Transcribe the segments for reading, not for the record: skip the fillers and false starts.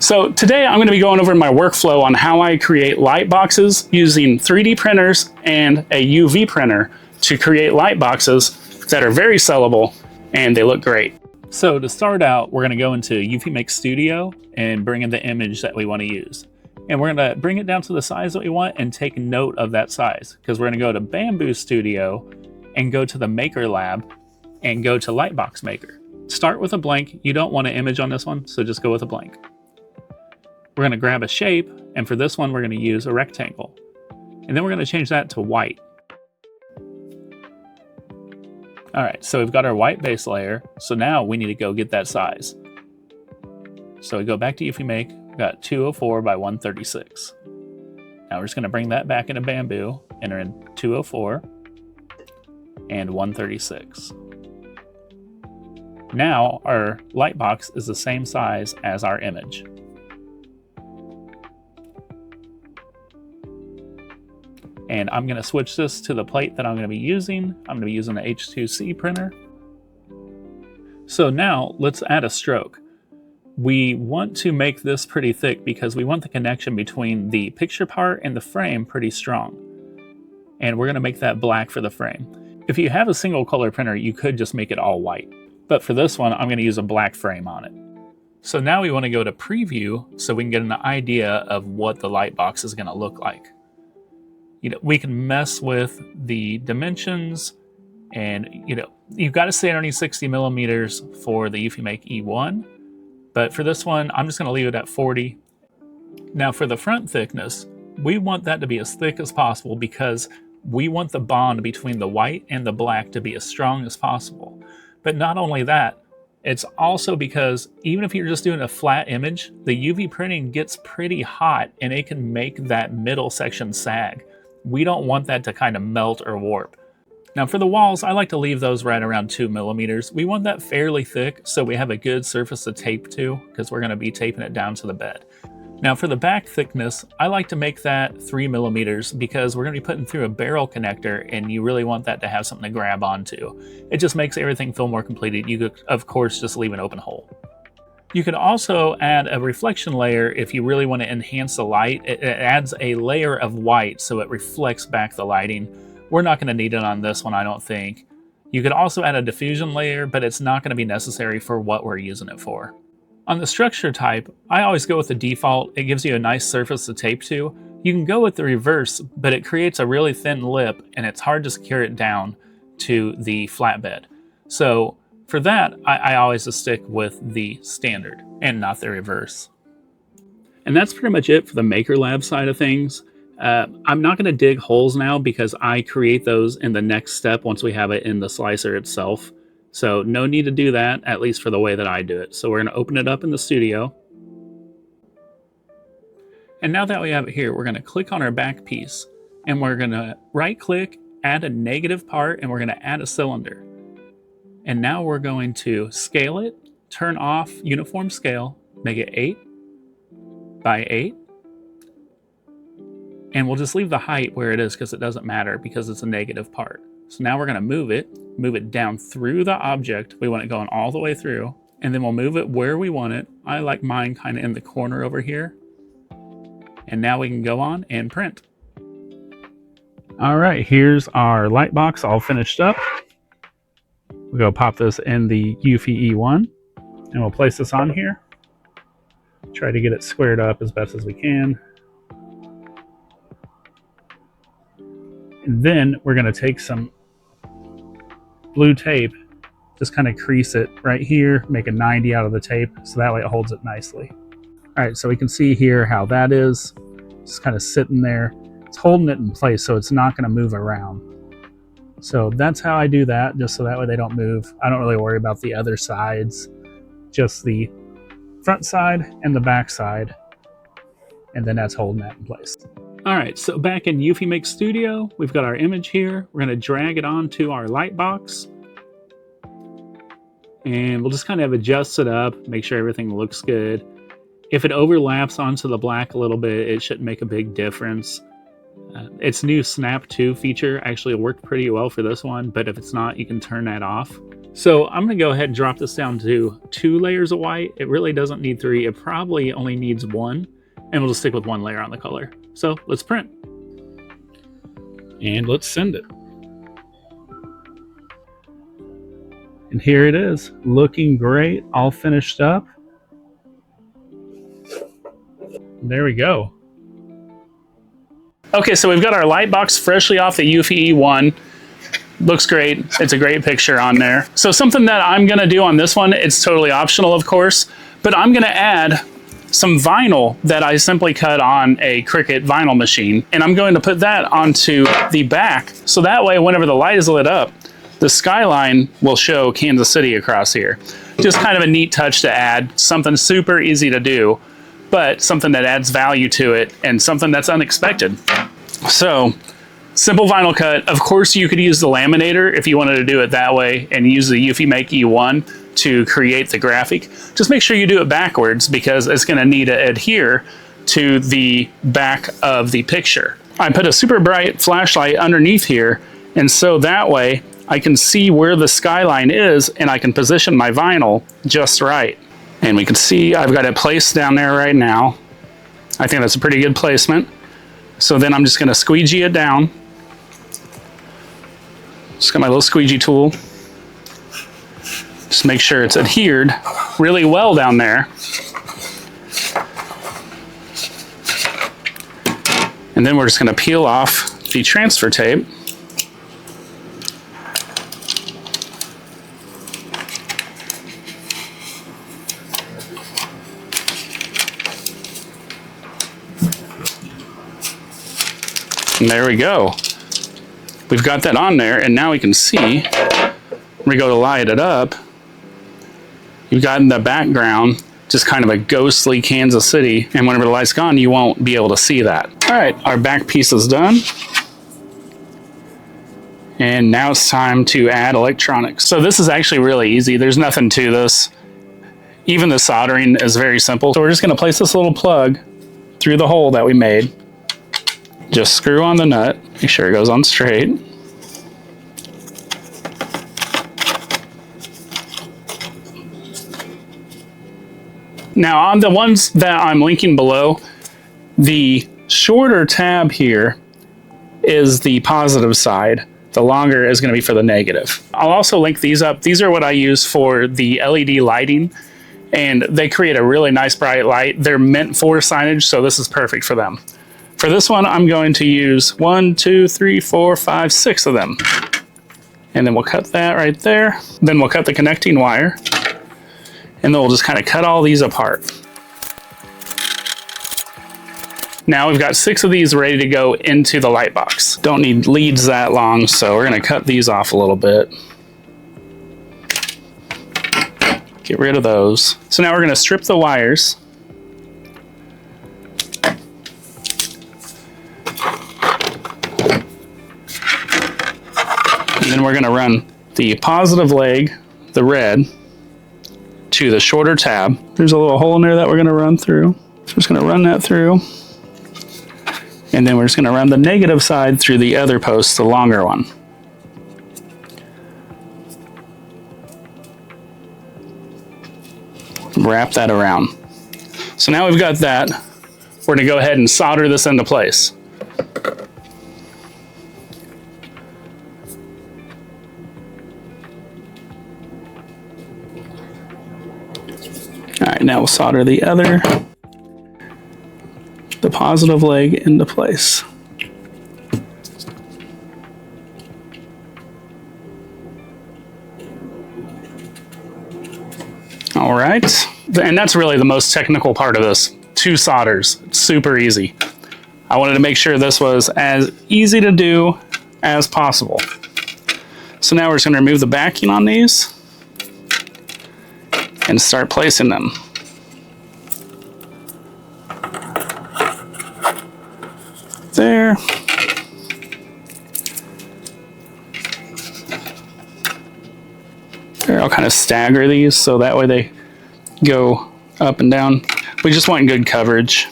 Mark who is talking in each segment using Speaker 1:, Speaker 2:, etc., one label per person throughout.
Speaker 1: So today I'm going to be going over my workflow on how I create light boxes using 3D printers and a UV printer to create light boxes that are very sellable and they look great. So to start out, we're going to go into Eufymake Studio and bring in the image that we want to use. And we're going to bring it down to the size that we want and take note of that size, because we're going to go to Bambu Studio and go to the Maker Lab and go to Lightbox Maker. Start with a blank. You don't want an image on this one, so just go with a blank. We're going to grab a shape, and for this one, we're going to use a rectangle. And then we're going to change that to white. All right, so we've got our white base layer. So now we need to go get that size. So we go back to Eufymake, we've got 204 by 136. Now we're just going to bring that back into Bambu, enter in 204 and 136. Now our light box is the same size as our image. And I'm going to switch this to the plate that I'm going to be using. I'm going to be using the H2C printer. So now let's add a stroke. We want to make this pretty thick because we want the connection between the picture part and the frame pretty strong. And we're going to make that black for the frame. If you have a single color printer, you could just make it all white. But for this one, I'm going to use a black frame on it. So now we want to go to preview so we can get an idea of what the light box is going to look like. We can mess with the dimensions, and you've got to stay underneath 60 millimeters for the Eufymake E1, but for this one, I'm just going to leave it at 40. Now for the front thickness, we want that to be as thick as possible because we want the bond between the white and the black to be as strong as possible. But not only that, it's also because even if you're just doing a flat image, the UV printing gets pretty hot and it can make that middle section sag. We don't want that to kind of melt or warp. Now for the walls, I like to leave those right around 2 millimeters. We want that fairly thick so we have a good surface to tape to, because we're going to be taping it down to the bed. Now for the back thickness, I like to make that 3 millimeters because we're going to be putting through a barrel connector and you really want that to have something to grab onto. It just makes everything feel more completed. You could, of course, just leave an open hole. You can also add a reflection layer if you really want to enhance the light. It adds a layer of white so it reflects back the lighting. We're not going to need it on this one, I don't think. You could also add a diffusion layer, but it's not going to be necessary for what we're using it for. On the structure type, I always go with the default. It gives you a nice surface to tape to. You can go with the reverse, but it creates a really thin lip and it's hard to secure it down to the flatbed. So for that, I always just stick with the standard and not the reverse. And that's pretty much it for the Maker Lab side of things. I'm not going to dig holes now because I create those in the next step once we have it in the slicer itself. So no need to do that, at least for the way that I do it. So we're going to open it up in the studio. And now that we have it here, we're going to click on our back piece and we're going to right click, add a negative part, and we're going to add a cylinder. And now we're going to scale it, turn off uniform scale, make it 8 by 8. And we'll just leave the height where it is because it doesn't matter because it's a negative part. So now we're going to move it down through the object. We want it going all the way through. And then we'll move it where we want it. I like mine kind of in the corner over here. And now we can go on and print. All right, here's our light box all finished up. We'll go pop this in the Eufy E1 and we'll place this on here. Try to get it squared up as best as we can. And then we're going to take some blue tape, just kind of crease it right here, make a 90 out of the tape so that way it holds it nicely. All right, so we can see here how that is. Just kind of sitting there. It's holding it in place so it's not going to move around. So that's how I do that, just so that way they don't move. I don't really worry about the other sides, just the front side and the back side, and then that's holding that in place. All right, so back in Eufymake Studio, we've got our image here. We're going to drag it onto our light box, and we'll just kind of adjust it up, make sure everything looks good. If it overlaps onto the black a little bit, it shouldn't make a big difference. Its new Snap To feature actually worked pretty well for this one, but if it's not, you can turn that off. So I'm going to go ahead and drop this down to 2 layers of white. It really doesn't need 3. It probably only needs 1. And we'll just stick with 1 layer on the color. So let's print. And let's send it. And here it is, looking great, all finished up. There we go. Okay, so we've got our Lightbox freshly off the Eufy E1. Looks great. It's a great picture on there. So something that I'm going to do on this one, it's totally optional, of course, but I'm going to add some vinyl that I simply cut on a Cricut vinyl machine, and I'm going to put that onto the back, so that way whenever the light is lit up, the skyline will show Kansas City across here. Just kind of a neat touch to add, something super easy to do, but something that adds value to it and something that's unexpected. So, simple vinyl cut. Of course, you could use the laminator if you wanted to do it that way and use the Eufymake E1 to create the graphic. Just make sure you do it backwards because it's going to need to adhere to the back of the picture. I put a super bright flashlight underneath here, and so that way I can see where the skyline is and I can position my vinyl just right. And we can see I've got it placed down there right now. I think that's a pretty good placement. So then I'm just going to squeegee it down. Just got my little squeegee tool. Just make sure it's adhered really well down there. And then we're just going to peel off the transfer tape. And there we go. We've got that on there, and now we can see, when we go to light it up, you've got in the background just kind of a ghostly Kansas City, and whenever the light's gone, you won't be able to see that. All right, our back piece is done. And now it's time to add electronics. So this is actually really easy. There's nothing to this. Even the soldering is very simple. So we're just gonna place this little plug through the hole that we made. Just screw on the nut, make sure it goes on straight. Now on the ones that I'm linking below, the shorter tab here is the positive side. The longer is going to be for the negative. I'll also link these up. These are what I use for the LED lighting, and they create a really nice bright light. They're meant for signage, so this is perfect for them. For this one, I'm going to use 1, 2, 3, 4, 5, 6 of them. And then we'll cut that right there. Then we'll cut the connecting wire. And then we'll just kind of cut all these apart. Now we've got 6 of these ready to go into the Lightbox. Don't need leads that long, so we're going to cut these off a little bit. Get rid of those. So now we're going to strip the wires. And then we're going to run the positive leg, the red, to the shorter tab. There's a little hole in there that we're going to run through. So we're just going to run that through. And then we're just going to run the negative side through the other post, the longer one. Wrap that around. So now we've got that. We're going to go ahead and solder this into place. All right, now we'll solder the positive leg into place. All right, and that's really the most technical part of this. 2 solders, it's super easy. I wanted to make sure this was as easy to do as possible. So now we're just going to remove the backing on these and start placing them. There. There, I'll kind of stagger these so that way they go up and down. We just want good coverage.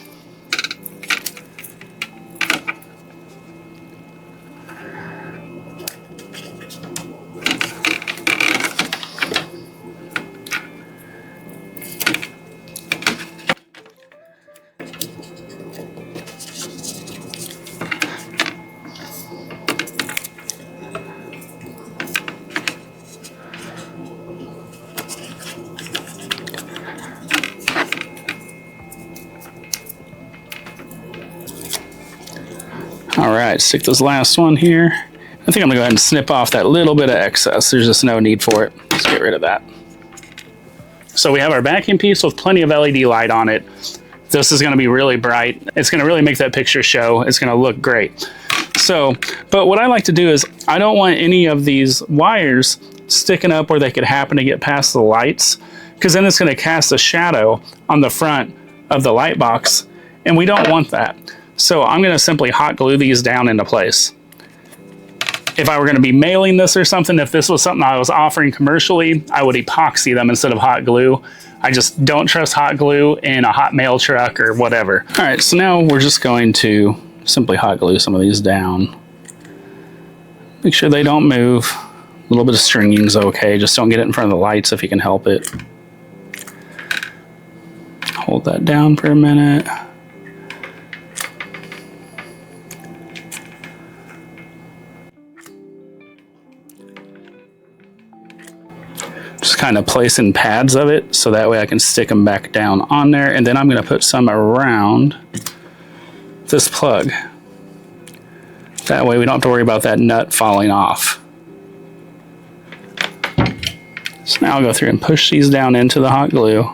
Speaker 1: All right, stick this last one here. I think I'm gonna go ahead and snip off that little bit of excess. There's just no need for it. Let's get rid of that. So we have our backing piece with plenty of LED light on it. This is gonna be really bright. It's gonna really make that picture show. It's gonna look great. So, but what I like to do is I don't want any of these wires sticking up where they could happen to get past the lights, because then it's gonna cast a shadow on the front of the light box, and we don't want that. So I'm gonna simply hot glue these down into place. If I were gonna be mailing this or something, if this was something I was offering commercially, I would epoxy them instead of hot glue. I just don't trust hot glue in a hot mail truck or whatever. All right, so now we're just going to simply hot glue some of these down. Make sure they don't move. A little bit of stringing is okay, just don't get it in front of the lights if you can help it. Hold that down for a minute. Just kind of placing pads of it so that way I can stick them back down on there, and then I'm going to put some around this plug. That way we don't have to worry about that nut falling off. So now I'll go through and push these down into the hot glue.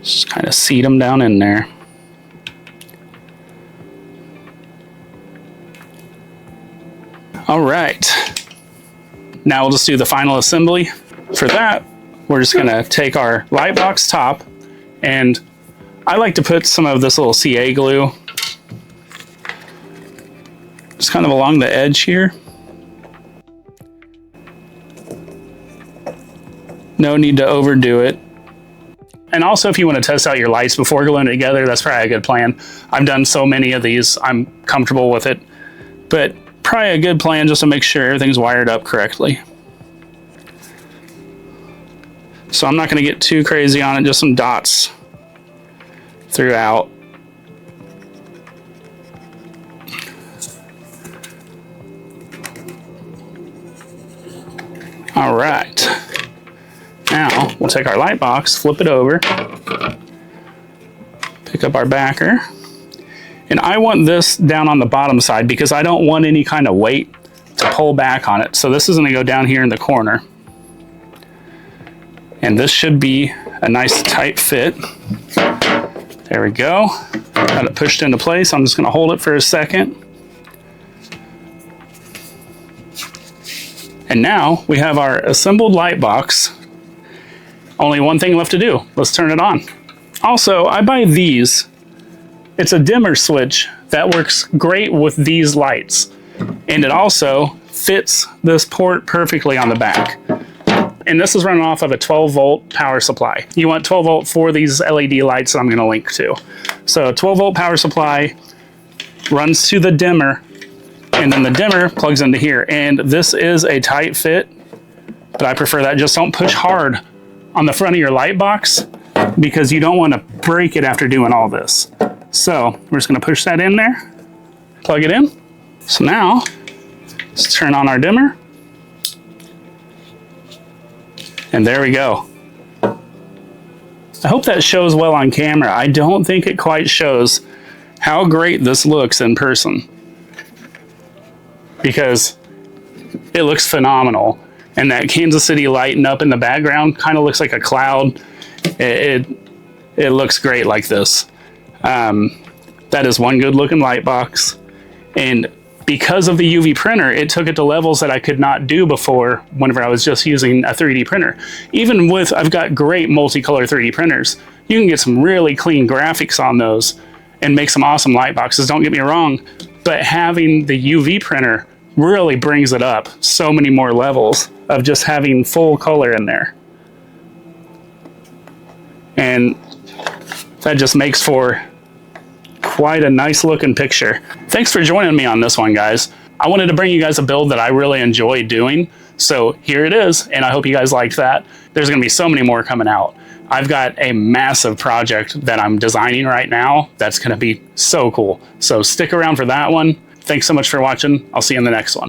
Speaker 1: Just kind of seat them down in there. All right. Now we'll just do the final assembly. For that, we're just gonna take our Lightbox top, and I like to put some of this little CA glue just kind of along the edge here. No need to overdo it. And also, if you want to test out your lights before gluing it together, that's probably a good plan. I've done so many of these, I'm comfortable with it. But probably a good plan just to make sure everything's wired up correctly. So I'm not going to get too crazy on it, just some dots throughout. All right. Now we'll take our light box, flip it over, pick up our backer. And I want this down on the bottom side because I don't want any kind of weight to pull back on it. So this is going to go down here in the corner. And this should be a nice tight fit. There we go. Got it pushed into place. I'm just going to hold it for a second. And now we have our assembled light box. Only one thing left to do. Let's turn it on. Also, I buy these. It's a dimmer switch that works great with these lights. And it also fits this port perfectly on the back. And this is running off of a 12-volt power supply. You want 12 volt for these LED lights that I'm going to link to. So a 12-volt power supply runs to the dimmer, and then the dimmer plugs into here. And this is a tight fit, but I prefer that. Just don't push hard on the front of your light box because you don't want to break it after doing all this. So we're just going to push that in there, plug it in. So now let's turn on our dimmer. And there we go. I hope that shows well on camera. I don't think it quite shows how great this looks in person, because it looks phenomenal. And that Kansas City lighting up in the background kind of looks like a cloud. It looks great like this. That is one good looking light box. And because of the UV printer, it took it to levels that I could not do before whenever I was just using a 3D printer. Even with, I've got great multicolor 3D printers. You can get some really clean graphics on those and make some awesome light boxes, don't get me wrong. But having the UV printer really brings it up so many more levels of just having full color in there. And that just makes for quite a nice looking picture. Thanks for joining me on this one, guys. I wanted to bring you guys a build that I really enjoy doing. So here it is, and I hope you guys liked that. There's gonna be so many more coming out. I've got a massive project that I'm designing right now that's going to be so cool. So stick around for that one. Thanks so much for watching. I'll see you in the next one.